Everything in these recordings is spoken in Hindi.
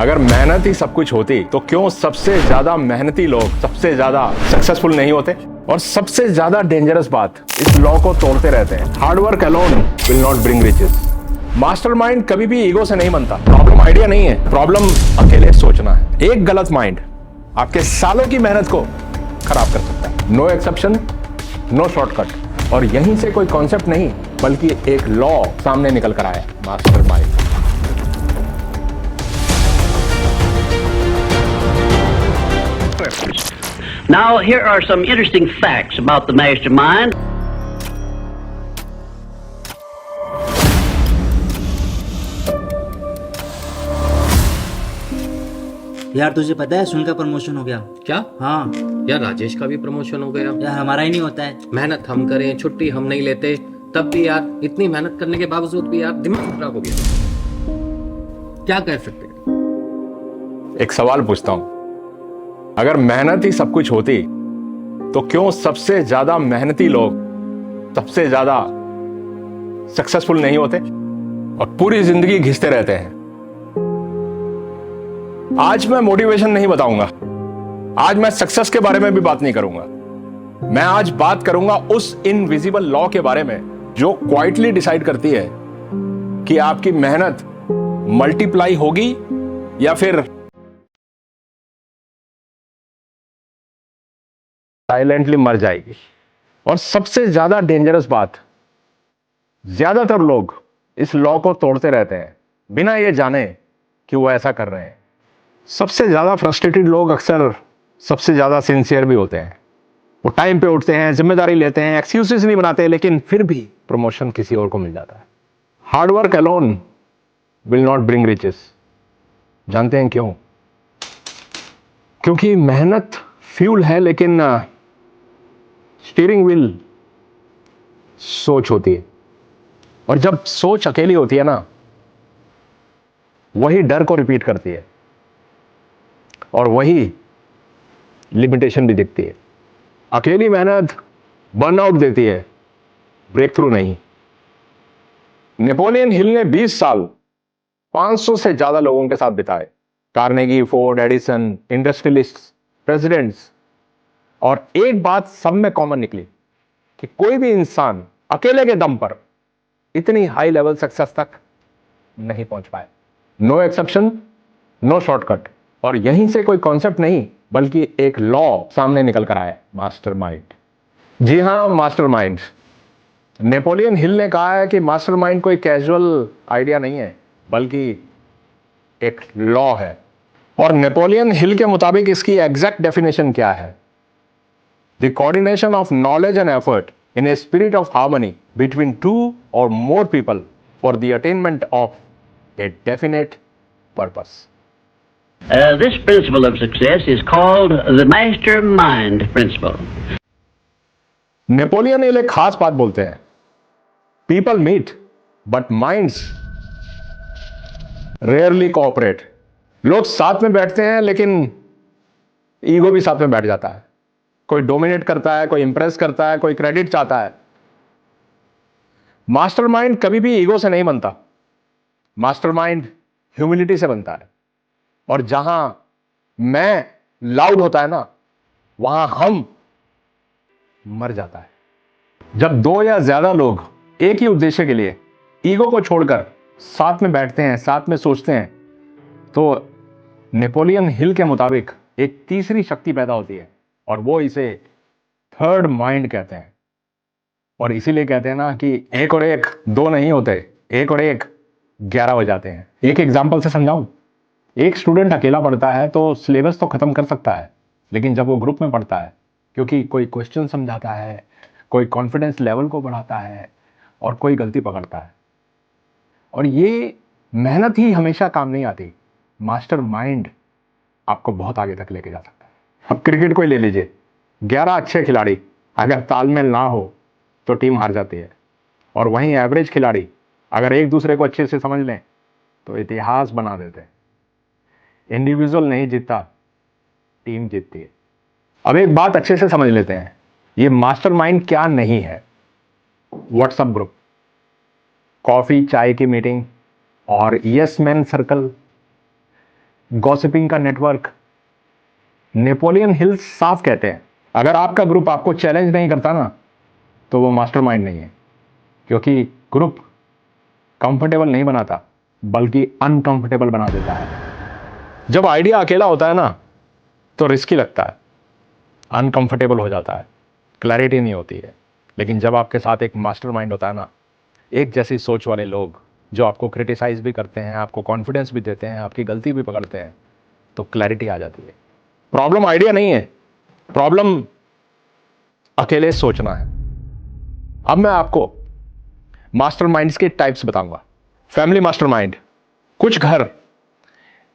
अगर मेहनत ही सब कुछ होती तो क्यों सबसे ज्यादा मेहनती लोग सबसे ज्यादा सक्सेसफुल नहीं होते? और सबसे ज्यादा डेंजरस बात, इस लॉ को तोड़ते रहते हैं। Hard work alone will not bring riches. Mastermind कभी भी ईगो से नहीं बनता। प्रॉब्लम आइडिया नहीं है, प्रॉब्लम अकेले सोचना है। एक गलत माइंड आपके सालों की मेहनत को खराब कर सकता है। No exception, no shortcut. और यहीं से कोई कॉन्सेप्ट नहीं बल्कि एक लॉ सामने निकल कर आया, mastermind. Now, here are some interesting facts about the mastermind. यार तुझे पता है सुन का प्रमोशन हो गया। क्या? हाँ यार राजेश का भी प्रमोशन हो गया। यार हमारा ही नहीं होता है। मेहनत हम करें, छुट्टी हम नहीं लेते, तब भी यार इतनी मेहनत करने के बावजूद भी यार दिमाग खराब हो गया। क्या कर सकते हैं? एक सवाल पूछता हूं, अगर मेहनत ही सब कुछ होती तो क्यों सबसे ज्यादा मेहनती लोग सबसे ज्यादा सक्सेसफुल नहीं होते और पूरी जिंदगी घिसते रहते हैं? आज मैं मोटिवेशन नहीं बताऊंगा, आज मैं सक्सेस के बारे में भी बात नहीं करूंगा। मैं आज बात करूंगा उस इनविजिबल लॉ के बारे में जो क्वाइटली डिसाइड करती है कि आपकी मेहनत मल्टीप्लाई होगी या फिर साइलेंटली मर जाएगी। और सबसे ज्यादा डेंजरस बात, ज्यादातर लोग इस लॉ को तोड़ते रहते हैं बिना ये जाने कि वो ऐसा कर रहे हैं। सबसे ज्यादा फ्रस्ट्रेटेड लोग अक्सर सबसे ज्यादा सिंसियर भी होते हैं। वो टाइम पे उठते हैं, जिम्मेदारी लेते हैं, एक्सक्यूजेस नहीं बनाते, लेकिन फिर भी प्रमोशन किसी और को मिल जाता है। Hard work alone will not bring riches. जानते हैं क्यों? क्योंकि मेहनत फ्यूल है, लेकिन स्टीयरिंग व्हील सोच होती है। और जब सोच अकेली होती है ना, वही डर को रिपीट करती है और वही लिमिटेशन भी दिखती है। अकेली मेहनत बर्नआउट देती है, ब्रेक थ्रू नहीं। नेपोलियन हिल ने 20 साल 500 से ज्यादा लोगों के साथ बिताए। Carnegie, Ford, Edison, industrialist, presidents. और एक बात सब में कॉमन निकली कि कोई भी इंसान अकेले के दम पर इतनी हाई लेवल सक्सेस तक नहीं पहुंच पाए। No exception, no shortcut. और यहीं से कोई कॉन्सेप्ट नहीं बल्कि एक लॉ सामने निकल कर आया, मास्टरमाइंड। जी हां, मास्टरमाइंड। नेपोलियन हिल ने कहा है कि मास्टरमाइंड कोई कैजुअल आइडिया नहीं है बल्कि एक लॉ है। और नेपोलियन हिल के मुताबिक इसकी एग्जैक्ट डेफिनेशन क्या है? The coordination of knowledge and effort in a spirit of harmony between two or more people for the attainment of a definite purpose. This principle of success is called the mastermind principle. Napoleon Hill एक खास बात बोलते हैं, people meet but minds rarely cooperate. लोग साथ में बैठते हैं लेकिन ईगो भी साथ में बैठ जाता है। कोई डोमिनेट करता है, कोई इंप्रेस करता है, कोई क्रेडिट चाहता है। मास्टरमाइंड कभी भी ईगो से नहीं बनता, मास्टरमाइंड ह्यूमिलिटी से बनता है। और जहां मैं लाउड होता है ना, वहां हम मर जाता है। जब दो या ज्यादा लोग एक ही उद्देश्य के लिए ईगो को छोड़कर साथ में बैठते हैं, साथ में सोचते हैं, तो नेपोलियन हिल के मुताबिक एक तीसरी शक्ति पैदा होती है और वो इसे थर्ड माइंड कहते हैं। और इसीलिए कहते हैं ना कि एक और एक दो नहीं होते, एक और एक 11 हो जाते हैं। एक एग्जाम्पल से समझाऊं, एक स्टूडेंट अकेला पढ़ता है तो सिलेबस तो खत्म कर सकता है, लेकिन जब वो ग्रुप में पढ़ता है, क्योंकि कोई क्वेश्चन समझाता है, कोई कॉन्फिडेंस लेवल को बढ़ाता है और कोई गलती पकड़ता है। और ये मेहनत ही हमेशा काम नहीं आती, मास्टर माइंड आपको बहुत आगे तक लेके जा सकता है। अब क्रिकेट को ही ले लीजिए, 11 अच्छे खिलाड़ी अगर तालमेल ना हो तो टीम हार जाती है। और वहीं एवरेज खिलाड़ी अगर एक दूसरे को अच्छे से समझ लें तो इतिहास बना देते हैं। इंडिविजुअल नहीं जीतता, टीम जीतती है। अब एक बात अच्छे से समझ लेते हैं, ये मास्टरमाइंड क्या नहीं है। व्हाट्सएप ग्रुप, कॉफी चाय की मीटिंग और यस मैन सर्कल, गॉसिपिंग का नेटवर्क। नेपोलियन हिल साफ कहते हैं, अगर आपका ग्रुप आपको चैलेंज नहीं करता ना, तो वो मास्टरमाइंड नहीं है, क्योंकि ग्रुप कंफर्टेबल नहीं बनाता बल्कि अनकंफर्टेबल बना देता है। जब आइडिया अकेला होता है ना तो रिस्की लगता है, अनकंफर्टेबल हो जाता है, क्लैरिटी नहीं होती है। लेकिन जब आपके साथ एक मास्टरमाइंड होता है ना, एक जैसी सोच वाले लोग जो आपको क्रिटिसाइज भी करते हैं, आपको कॉन्फिडेंस भी देते हैं, आपकी गलती भी पकड़ते हैं, तो क्लैरिटी आ जाती है। प्रॉब्लम आइडिया नहीं है, प्रॉब्लम अकेले सोचना है। अब मैं आपको मास्टरमाइंड्स के टाइप्स बताऊंगा। फैमिली मास्टरमाइंड, कुछ घर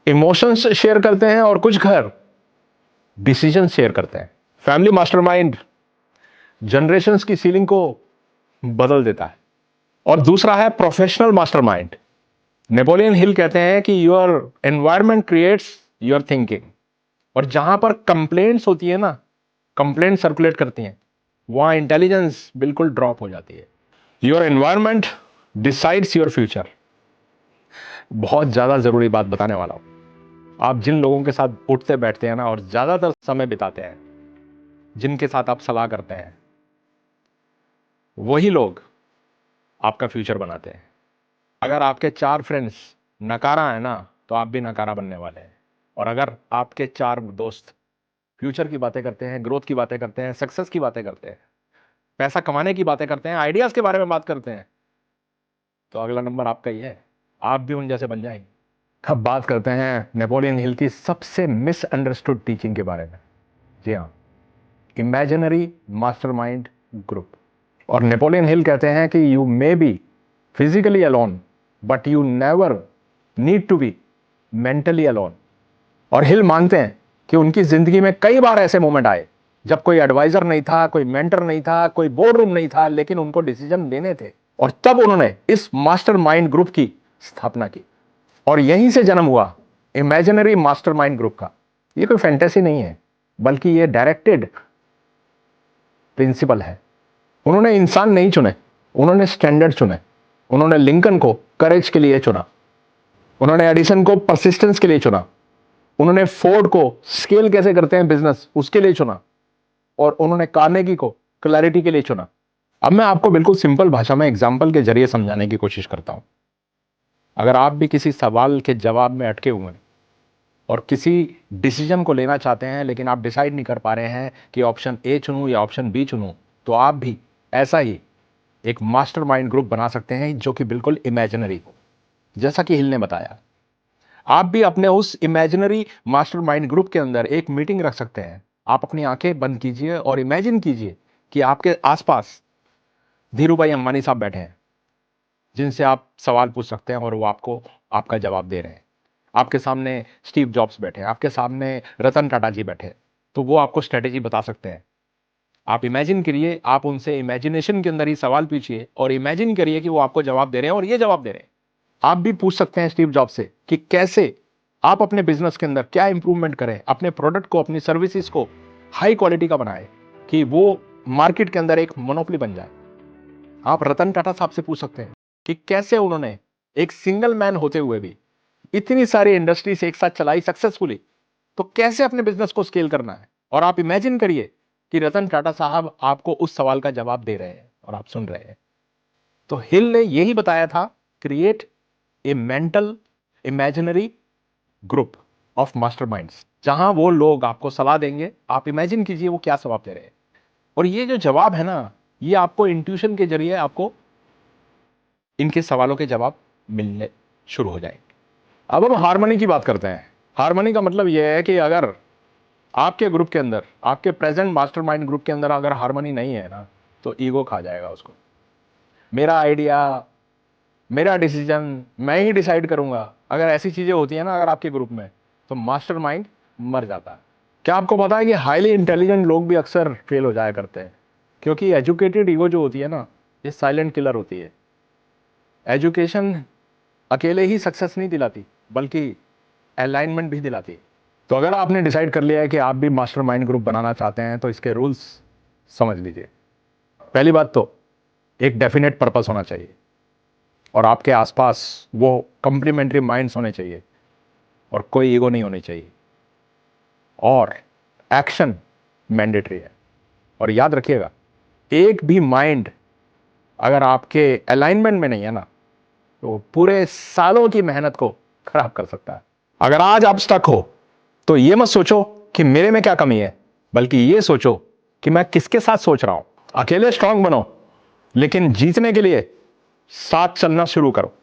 इमोशंस शेयर करते हैं और कुछ घर डिसीजन शेयर करते हैं। फैमिली मास्टरमाइंड जनरेशंस की सीलिंग को बदल देता है। और दूसरा है प्रोफेशनल मास्टरमाइंड। नेपोलियन हिल कहते हैं कि your environment creates your thinking. और जहां पर कंप्लेंट्स होती है ना, कंप्लेंट सर्कुलेट करती हैं, वहां इंटेलिजेंस बिल्कुल ड्रॉप हो जाती है। Your environment decides your future. बहुत ज्यादा जरूरी बात बताने वाला हूं। आप जिन लोगों के साथ उठते बैठते हैं ना और ज्यादातर समय बिताते हैं, जिनके साथ आप सलाह करते हैं, वही लोग आपका फ्यूचर बनाते हैं। अगर आपके 4 फ्रेंड्स नकारा है ना, तो आप भी नकारा बनने वाले हैं। और अगर आपके 4 दोस्त फ्यूचर की बातें करते हैं, ग्रोथ की बातें करते हैं, सक्सेस की बातें करते हैं, पैसा कमाने की बातें करते हैं, आइडियाज के बारे में बात करते हैं, तो अगला नंबर आपका ही है, आप भी उन जैसे बन जाएंगे। अब बात करते हैं नेपोलियन हिल की सबसे मिसअंडरस्टूड टीचिंग के बारे में। जी हाँ, इमेजिनरी मास्टरमाइंड ग्रुप। और नेपोलियन हिल कहते हैं कि you may be physically alone but you never need to be mentally alone. और हिल मानते हैं कि उनकी जिंदगी में कई बार ऐसे मोमेंट आए जब कोई एडवाइजर नहीं था, कोई मेंटर नहीं था, कोई बोर्ड रूम नहीं था, लेकिन उनको डिसीजन लेने थे। और तब उन्होंने इस मास्टरमाइंड ग्रुप की स्थापना की और यहीं से जन्म हुआ इमेजिनरी मास्टरमाइंड ग्रुप का। ये कोई फैंटेसी नहीं है, बल्कि ये डायरेक्टेड प्रिंसिपल है। उन्होंने इंसान नहीं चुने, उन्होंने स्टैंडर्ड चुने। उन्होंने लिंकन को करेज के लिए चुना, उन्होंने एडिसन को परसिस्टेंस के लिए चुना, उन्होंने फोर्ड को स्केल कैसे करते हैं बिजनेस उसके लिए चुना, और उन्होंने कार्नेगी को क्लैरिटी के लिए चुना। अब मैं आपको बिल्कुल सिंपल भाषा में एग्जाम्पल के जरिए समझाने की कोशिश करता हूं। अगर आप भी किसी सवाल के जवाब में अटके हुए हैं और किसी डिसीजन को लेना चाहते हैं, लेकिन आप डिसाइड नहीं कर पा रहे हैं कि ऑप्शन ए चुनूं या ऑप्शन बी चुनूं, तो आप भी ऐसा ही एक मास्टरमाइंड ग्रुप बना सकते हैं जो कि बिल्कुल इमेजिनरी हो। जैसा कि हिल ने बताया, आप भी अपने उस इमेजिनरी मास्टरमाइंड ग्रुप के अंदर एक मीटिंग रख सकते हैं। आप अपनी आंखें बंद कीजिए और इमेजिन कीजिए कि आपके आसपास धीरूभाई अंबानी साहब बैठे हैं, जिनसे आप सवाल पूछ सकते हैं और वो आपको आपका जवाब दे रहे हैं। आपके सामने स्टीव जॉब्स बैठे हैं, आपके सामने रतन टाटा जी बैठे हैं, तो वो आपको स्ट्रेटेजी बता सकते हैं। आप इमेजिन करिए, आप उनसे इमेजिनेशन के अंदर ही सवाल पूछिए और इमेजिन करिए कि वो आपको जवाब दे रहे हैं और ये जवाब दे रहे हैं। आप भी पूछ सकते हैं स्टीव जॉब्स से कि कैसे आप अपने बिजनेस के अंदर क्या इंप्रूवमेंट करें, अपने प्रोडक्ट को, अपनी सर्विसेज को हाई क्वालिटी का बनाएं कि वो मार्केट के अंदर एक मोनोपोली बन जाए। आप रतन टाटा साहब से पूछ सकते हैं कि कैसे उन्होंने एक सिंगल मैन होते हुए भी इतनी सारी इंडस्ट्रीज एक साथ चलाई सक्सेसफुली, तो कैसे अपने बिजनेस को स्केल करना है। और आप इमेजिन करिए कि रतन टाटा साहब आपको उस सवाल का जवाब दे रहे हैं और आप सुन रहे हैं। तो हिल ने यही बताया था, create a mental imaginary group of masterminds, जहां वो लोग आपको सलाह देंगे, आप इमेजिन कीजिए वो क्या जवाब दे रहे हैं। और ये जो जवाब है ना, ये आपको इंट्यूशन के जरिए आपको इनके सवालों के जवाब मिलने शुरू हो जाएंगे। अब हम हार्मनी की बात करते हैं। हार्मनी का मतलब यह है कि अगर आपके ग्रुप के अंदर, आपके प्रेजेंट मास्टरमाइंड ग्रुप के अंदर अगर हार्मनी नहीं है ना, तो ईगो खा जाएगा उसको। मेरा आइडिया, मेरा डिसीजन, मैं ही डिसाइड करूंगा, अगर ऐसी चीजें होती है ना अगर आपके ग्रुप में, तो मास्टरमाइंड मर जाता है। क्या आपको पता है कि हाईली इंटेलिजेंट लोग भी अक्सर फेल हो जाया करते हैं? क्योंकि एजुकेटेड ईगो जो होती है ना, ये साइलेंट किलर होती है। एजुकेशन अकेले ही सक्सेस नहीं दिलाती, बल्कि अलाइनमेंट भी दिलाती है। तो अगर आपने डिसाइड कर लिया है कि आप भी मास्टरमाइंड ग्रुप बनाना चाहते हैं, तो इसके रूल्स समझ लीजिए। पहली बात तो एक डेफिनेट पर्पस होना चाहिए और आपके आसपास वो कंप्लीमेंट्री माइंड्स होने चाहिए और कोई ईगो नहीं होनी चाहिए, और एक्शन मैंडेटरी है। और याद रखिएगा, एक भी माइंड अगर आपके अलाइनमेंट में नहीं है ना, तो पूरे सालों की मेहनत को खराब कर सकता है। अगर आज आप स्टक हो तो ये मत सोचो कि मेरे में क्या कमी है, बल्कि ये सोचो कि मैं किसके साथ सोच रहा हूं। अकेले स्ट्रांग बनो, लेकिन जीतने के लिए साथ चलना शुरू करो।